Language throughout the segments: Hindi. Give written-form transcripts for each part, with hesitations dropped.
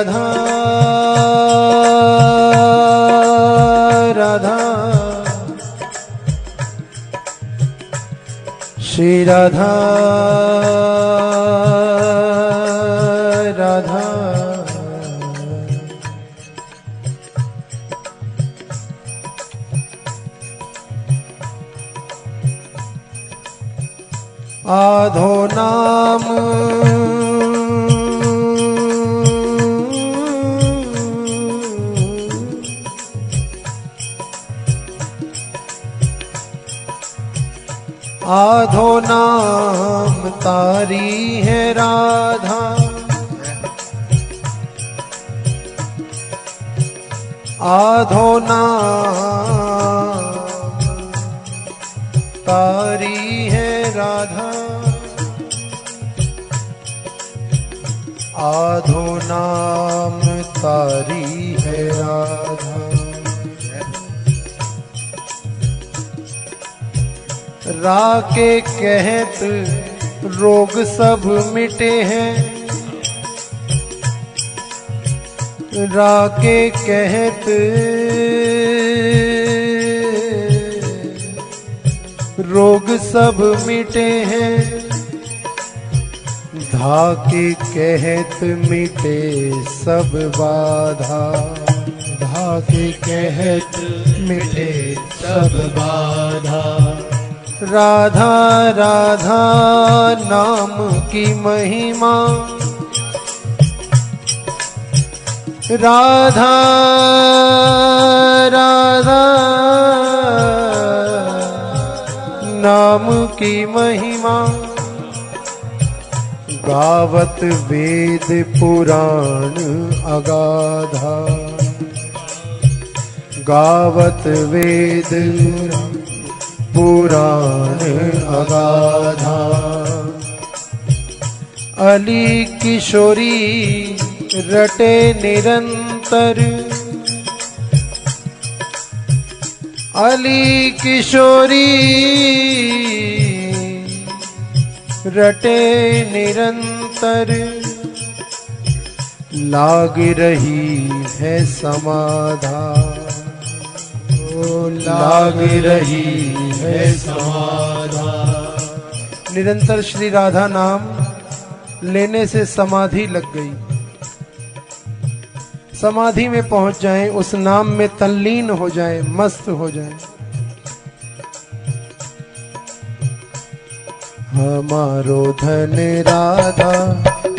राधा राधा श्री राधा राधा आधो नाम आधो नाम तारी है राधा आधो नाम तारी है राधा आधो नाम तारी है राधा राके कहत रोग सब मिटे हैं राके कहत रोग सब मिटे हैं धाके कहत मिटे सब बाधा धाके कहत मिटे सब बाधा राधा राधा नाम की महिमा राधा राधा नाम की महिमा गावत वेद पुराण अगाधा गावत वेद पुराण अगाधा अली किशोरी रटे निरंतर अली किशोरी रटे निरंतर लाग रही है समाधा लाग रही है समाधा निरंतर श्री राधा नाम लेने से समाधि लग गई समाधि में पहुंच जाएं उस नाम में तल्लीन हो जाएं मस्त हो जाएं हमारो धन राधा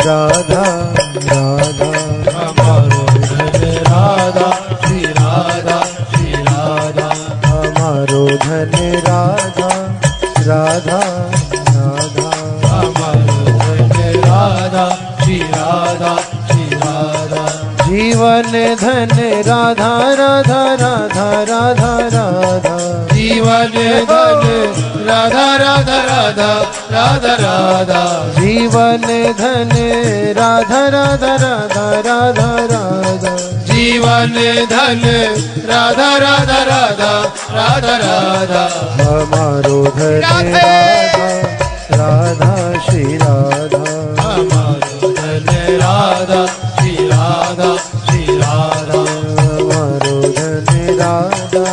राधा राधा हमारो धन राधा श्री राधा श्री राधा हमारो धन राधा राधा राधा हमारो धन राधा श्री राधा श्री राधा जीवन धन राधा राधा राधा राधा राधा जीवन धन राधा राधा राधा राधा राधा जीवन धन राधा राधा राधा राधा राधा जीवन धन राधा राधा राधा राधा राधा हमारो धन राधा राधा श्री राधा हमारो धन राधा श्री राधा श्री राधा हमारो धन राधा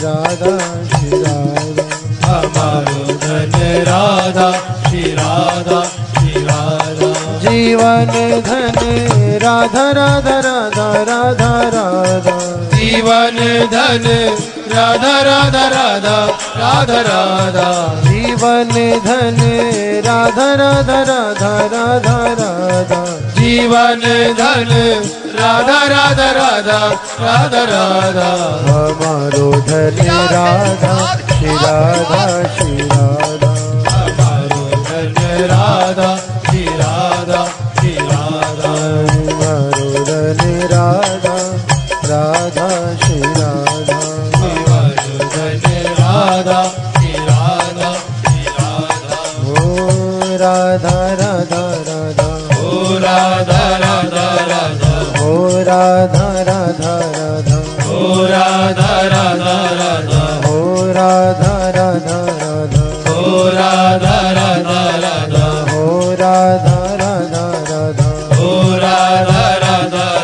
राधा श्री राधा हमारो धन राधा श्री राधा श्री राधा जीवन धन राधा राधा राधा राधा राधा जीवन धन राधा राधा राधा राधा राधा जीवन धन राधा राधा राधा राधा राधा जीवन धन राधा राधा राधा राधा राधा हमारो धन राधा श्री राधा श्री राधा हमारो धन राधा श्री राधा श्री राधा हमारो धन राधा राधा श्री राधा हमारो धन राधा श्री राधा श्री राधा ओ राधा राधा राधा ओ राधा राधा राधा ओ राधा राधा राधा ओ राधा राधा राधा ओ राधा राधा राधा ओ राधा राधा राधा ओ राधा राधा राधा ओ राधा राधा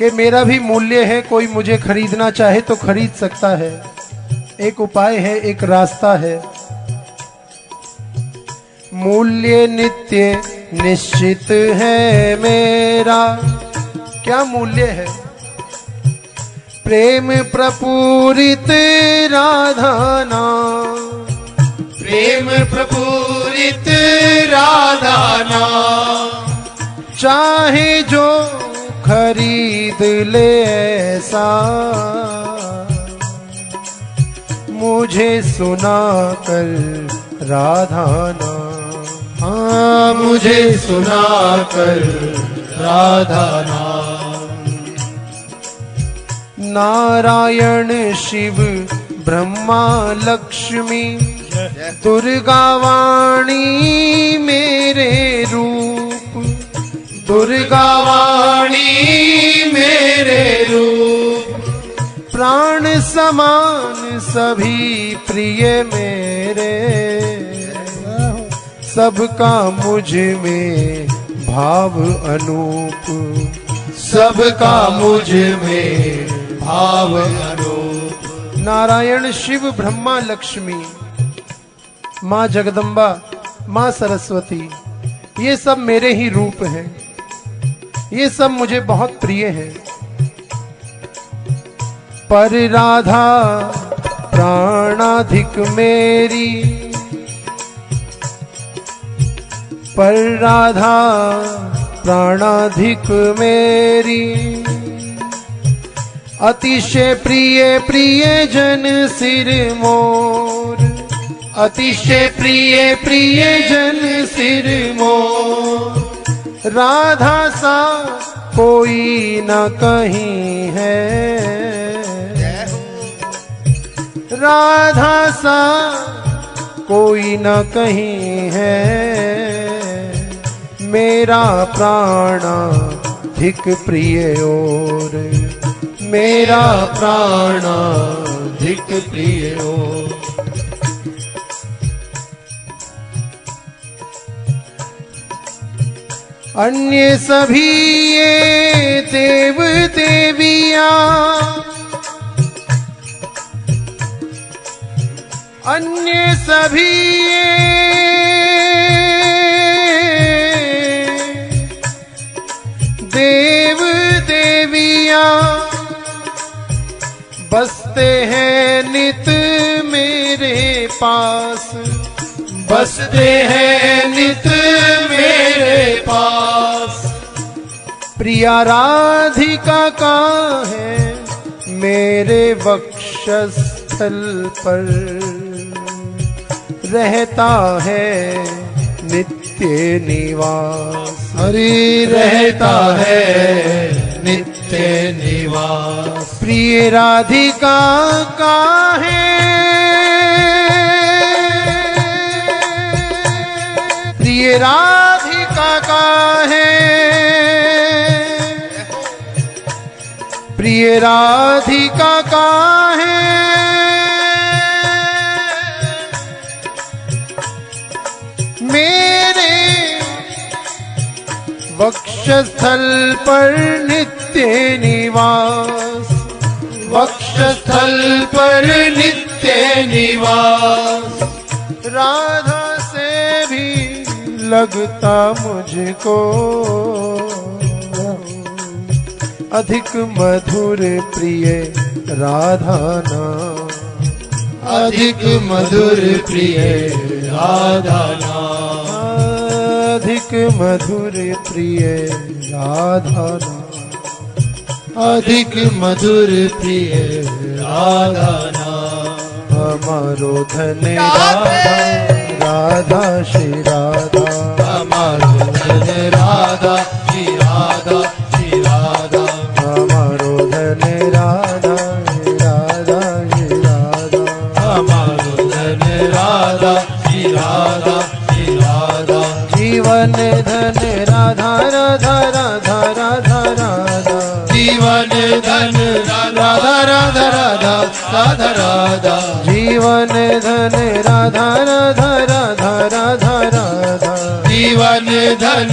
कि मेरा भी मूल्य है, कोई मुझे खरीदना चाहे तो खरीद सकता है। एक उपाय है, एक रास्ता है। मूल्य नित्य निश्चित है मेरा। क्या मूल्य है? प्रेम प्रपूरित राधा नाम। प्रेम प्रपूरित राधा नाम। चाहे जो खरीद ले ऐसा, मुझे सुना कर राधा नाम। हाँ, मुझे सुना कर राधा नाम। नारायण शिव ब्रह्मा लक्ष्मी दुर्गा वाणी मेरे रूप। दुर्गा वाणी मेरे रूप। प्राण समान सभी प्रिय मेरे, सबका मुझ में भाव अनूप। सबका मुझ में भाव अनूप। नारायण शिव ब्रह्मा लक्ष्मी, माँ जगदम्बा, माँ सरस्वती, ये सब मेरे ही रूप हैं। ये सब मुझे बहुत प्रिय हैं। पर राधा प्राणाधिक मेरी, पर राधा प्राणाधिक मेरी। अतिशय प्रिय प्रिय जन सिर मोर। अतिशय प्रिय प्रिय जन सिर मोर। राधा सा कोई न कहीं है, राधा सा कोई न कहीं है। मेरा प्राणाधिक प्रिय और, मेरा प्राणाधिक प्रिय और। अन्य सभी ये देव देवियां, अन्य सभी देव देवियां बसते हैं नित मेरे पास। बसते हैं नित मेरे पास। प्रिया राधिका का है मेरे वक्षस्थल पर, रहता है नित्य निवास। हरि रहता है नित्य निवास। प्रिय राधिका का है, प्रिय राधिका का है, प्रिय राधिका का है। मेरे वक्षस्थल पर नित्य निवास। वक्षस्थल पर नित्य निवास। राधा से भी लगता मुझको अधिक मधुर प्रिय राधा नाम। अधिक मधुर प्रिय राधा नाम। अधिक मधुर प्रिय राधा नाम। अधिक मधुर प्रिय राधा नाम। हमारो धन राधा, राधा श्री राधा। हमारो धन राधा श्री राधा श्री राधा। हमारो धन राधा, राधा श्री राधा। हमारो धन राधा श्री राधा श्री राधा। जीवन धन राधा राधा राधा राधा राधा। जीवन धन राधा राधा राधा राधा राधा। जीवन धन राधा राधा राधा राधा राधा। जीवन धन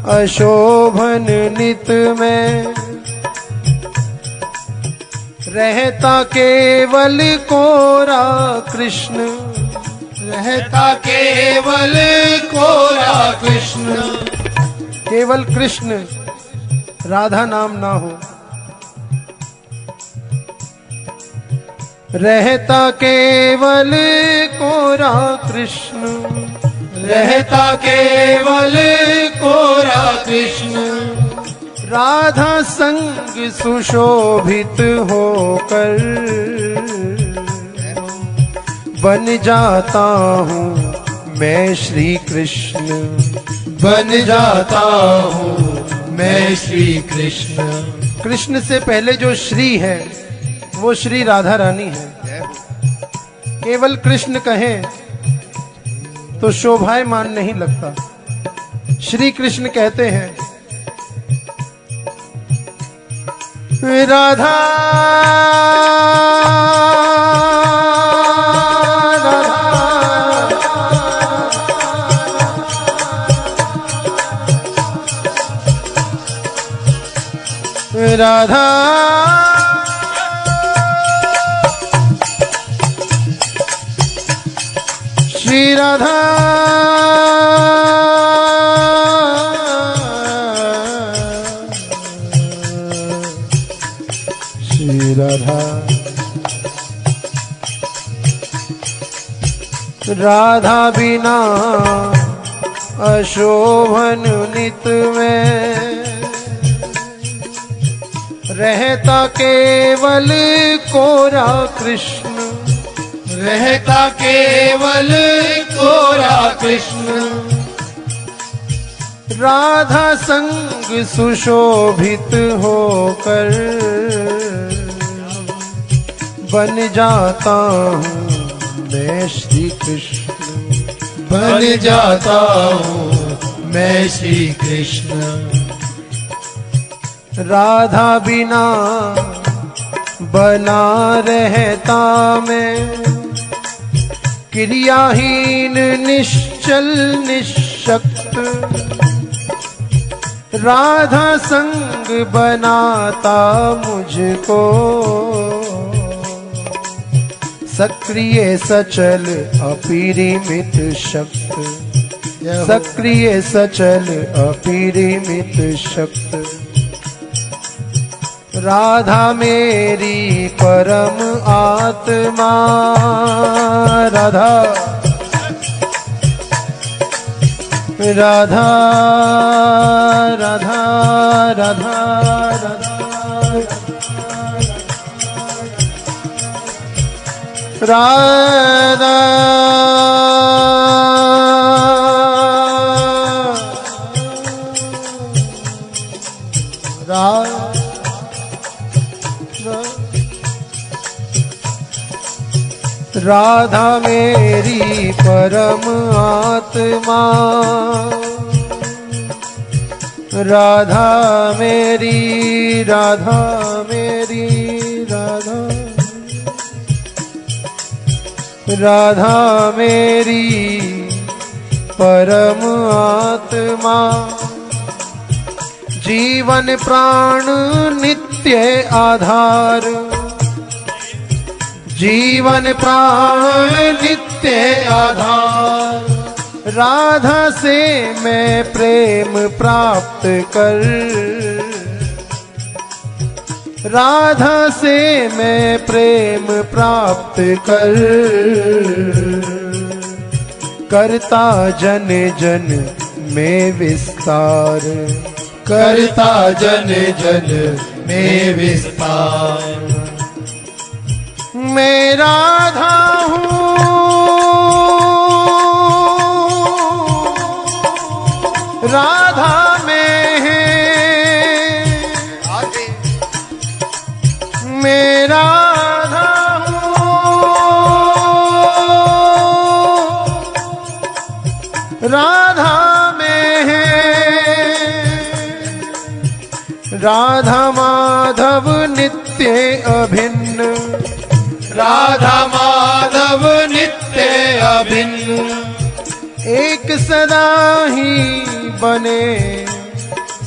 अशोभन नित में, रहता केवल कोरा कृष्ण, रहता केवल कोरा कृष्ण, केवल कृष्ण, राधा नाम ना हो। रहता केवल कोरा कृष्ण, रहता केवल कोरा कृष्ण, राधा संग सुशोभित होकर बन जाता हूँ मैं श्री कृष्ण, बन जाता हूँ मैं श्री कृष्ण। कृष्ण से पहले जो श्री है वो श्री राधा रानी है। केवल कृष्ण कहें तो शोभायमान नहीं लगता। श्री कृष्ण कहते हैं राधा राधा श्री राधा श्री राधा राधा बिना अशोभन नित में, रहता केवल कोरा कृष्ण, रहता केवल कोरा कृष्ण, राधा संग सुशोभित होकर बन जाता हूँ मैं श्री कृष्ण, बन जाता हूँ मैं श्री कृष्ण। राधा बिना बना रहता मैं, क्रियाहीन निश्चल निशक्त, राधा संग बनाता मुझको सक्रिय सचल अपरिमित शक्त, सक्रिय सचल अपरिमित शक्त। राधा मेरी परम आत्मा, राधा राधा राधा राधा राधा राधा राधा मेरी परम आत्मा, राधा मेरी राधा मेरी राधा राधा मेरी परम आत्मा, जीवन प्राण नित्य आधार, जीवन प्राण नित्य आधार, राधा से मैं प्रेम प्राप्त कर, राधा से मैं प्रेम प्राप्त कर, करता जन जन में विस्तार, करता जन जन में विस्तार। मैं राधा हूँ, राधा में है, मैं राधा हूँ, राधा में है, राधा माधव नित्य अभिन्न, राधा माधव नित्य अभिन्न, एक सदा ही बने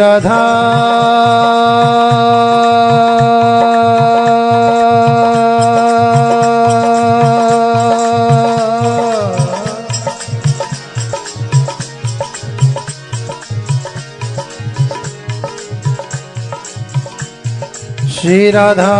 राधा श्री राधा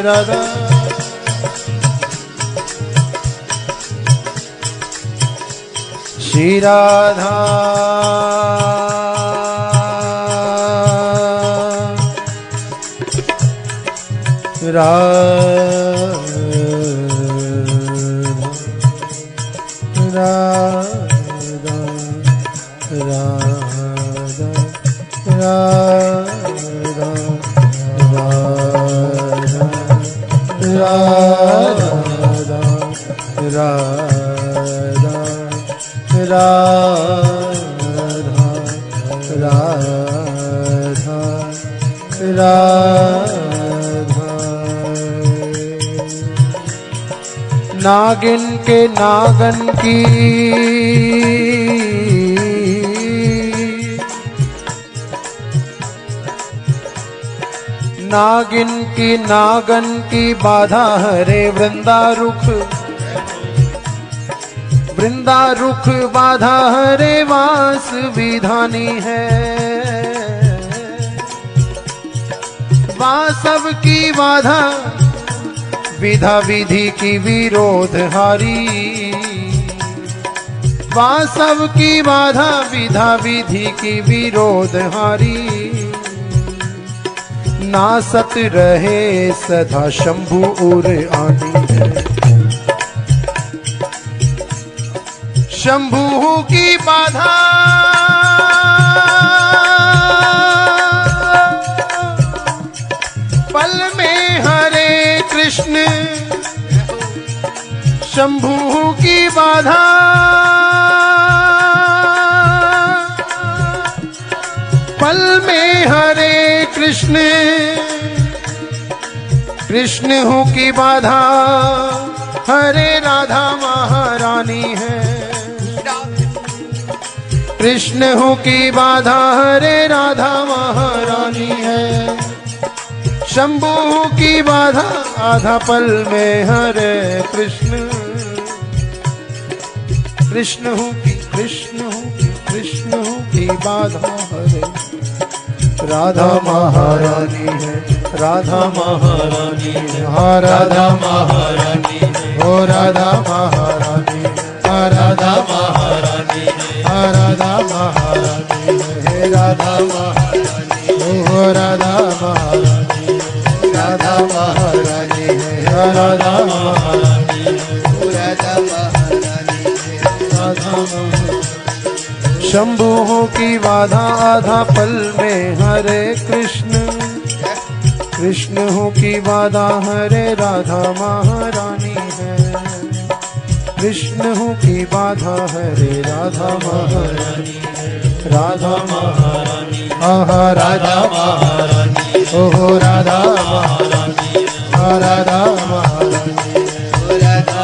राधा श्री राधा राधा राधा श्री राधा नागिन के नागन की नागिन की नागन की बाधा हरे वृंदारुख वृंदारुख बाधा हरे वास विधानी है वासव की बाधा विधा विधि की विरोध हारी वासव की बाधा विधा विधि की विरोध हारी नासत रहे सदा शंभु उर आनी है शंभु की बाधा पल में हरे कृष्ण शंभु की बाधा हरे कृष्ण कृष्ण हूँ की बाधा हरे राधा महारानी है। कृष्ण हूँ की बाधा हरे राधा महारानी है। शंभु हूँ की बाधा आधा पल में हरे कृष्ण। कृष्ण हूँ की बाधा हरे राधा महारानी है। राधा महारानी है। हाँ राधा महारानी है। ओ राधा महारानी है। हाँ राधा महारानी है। हाँ राधा महारानी है। हे राधा महारानी ओ राधा महारानी है। राधा महारानी है। हाँ राधा महारानी है। ओ राधा महारानी है। राधा महारानी। शंभु की बाधा आधा पल में हरे कृष्ण। कृष्ण हूँ की बाधा हरे राधा महारानी है। कृष्ण हूँ की बाधा हरे राधा महारानी है। राधा महारानी आहा राधा महारानी ओहो राधा महारानी राधा महारानी राधा